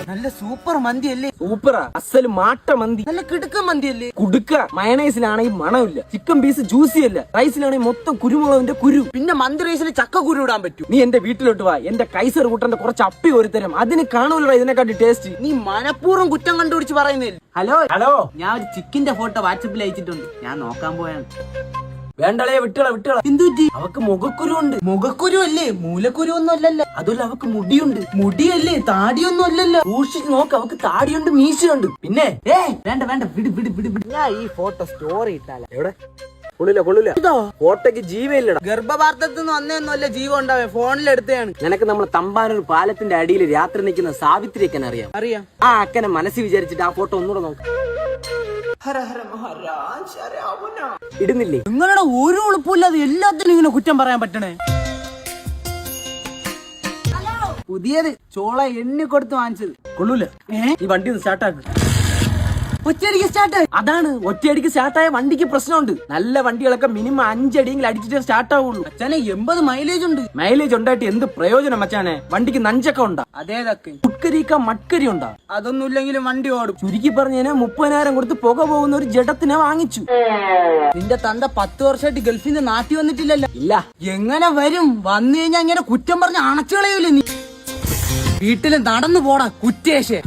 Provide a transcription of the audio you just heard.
നല്ല സൂപ്പർ മന്തി അല്ലേ? സൂപ്പറാ, അസല് മാട്ട മന്തി. നല്ല കിടുക്ക മന്തി അല്ലേ? കുടുക്ക. മയണൈസിലാണെങ്കിൽ മണമില്ല, ചിക്കൻ പീസ് ജ്യൂസി അല്ല, റൈസിലാണെങ്കിൽ മൊത്തം കുരുമുളകിന്റെ കുരു. പിന്നെ മന്തി റൈസിൽ ചക്ക കുരു ഇടാൻ പറ്റൂ. നീ എന്റെ വീട്ടിലോട്ട് വാ, എന്റെ കൈസർ കൂട്ടന്റെ കുറച്ച് അപ്പി ഒരു തരം, അതിന് കാണൂലോ ഇതിനെക്കാട്ടി ടേസ്റ്റ്. നീ മനഃപൂർവ്വം കുറ്റം കണ്ടുപിടിച്ച് പറയുന്നില്ല. ഹലോ ഹലോ, ഞാൻ ഒരു ചിക്കന്റെ ഫോട്ടോ വാട്സപ്പിൽ അയച്ചിട്ടുണ്ട്, ഞാൻ നോക്കാൻ പോയാണ്. വേണ്ടളേ, വിട്ടള. എന്തുറ്റി? അവക്ക് മുഖക്കുരു ഉണ്ട്. മുഖക്കുരു അല്ലേ, മൂലക്കുരു ഒന്നും അല്ലല്ലോ. അതുപോലെ അവക്ക് മുടിയുണ്ട്. മുടിയല്ലേ, താടിയൊന്നും അല്ലല്ലോ. സൂക്ഷിച്ച് നോക്ക്, അവക്ക് താടിയുണ്ട്, മീശയുണ്ട്. പിന്നെ വേണ്ട വിട്. ഞാൻ ഈ ഫോട്ടോ സ്റ്റോറി ഇട്ടാല. എവിടെ? കൊള്ളില്ല. ഫോട്ടോക്ക് ജീവയില്ലടാ. ഗർഭപാത്രത്തിൽ നിന്ന് വന്നൊന്നുമല്ല ജീവൻ ഉണ്ടാവേ, ഫോണിൽ എടുത്തതാണ്. നിനക്ക് നമ്മൾ തമ്പാനൂർ പാലത്തിന്റെ അടിയിൽ രാത്രി നിൽക്കുന്ന സാവിത്രിയൊക്കെ അറിയാം. ആ അക്കനെ മനസ്സിൽ വിചാരിച്ചിട്ട് ആ ഫോട്ടോ ഒന്നുകൂടെ നോക്ക്. ഇടുന്നില്ലേ? നിങ്ങളുടെ ഒരു ഉളുപ്പില്ലാതെ എല്ലാത്തിനും ഇങ്ങനെ കുറ്റം പറയാൻ പറ്റണേ. പുതിയത് ചോള എണ്ണി കൊടുത്ത് വാങ്ങിച്ചത്. കൊള്ളൂല. ഈ വണ്ടി ഒന്ന് സ്റ്റാർട്ടാക്ക്. ഒറ്റയടിക്ക് സ്റ്റാർട്ട്. അതാണ്, ഒറ്റയടിക്ക് സ്റ്റാർട്ടായ വണ്ടിക്ക് പ്രശ്നമുണ്ട്. നല്ല വണ്ടികളൊക്കെ മിനിമം 5 അടിയെങ്കിലും അടിച്ചിട്ട് സ്റ്റാർട്ട് ആവുള്ളൂ. അച്ഛനെ 80 മൈലേജ് ഉണ്ട്. മൈലേജ് ഉണ്ടായിട്ട് എന്ത് പ്രയോജനം മച്ചാനെ? വണ്ടിക്ക് നഞ്ചൊക്കെ ഉണ്ടാ. അതേതൊക്കെ മുട്കരിക്ക മട്കരി ഉണ്ടാ. അതൊന്നും ഇല്ലെങ്കിലും വണ്ടി ഓടും. ചുരുക്കി പറഞ്ഞാൽ 30,000 കൊടുത്ത് പുക പോകുന്ന ഒരു ജഡത്തിനെ വാങ്ങിച്ചു. നിന്റെ തന്ത 10 വർഷമായിട്ട് ഗൾഫിൽ നിന്ന് നാട്ടി വന്നിട്ടില്ലല്ലോ. ഇല്ല. എങ്ങനെ വരും? വന്നു കഴിഞ്ഞാൽ ഇങ്ങനെ കുറ്റം പറഞ്ഞ് അണച്ചു കളയൂലേ നീ? വീട്ടില് നടന്നു പോടാ കുറ്റേശേ.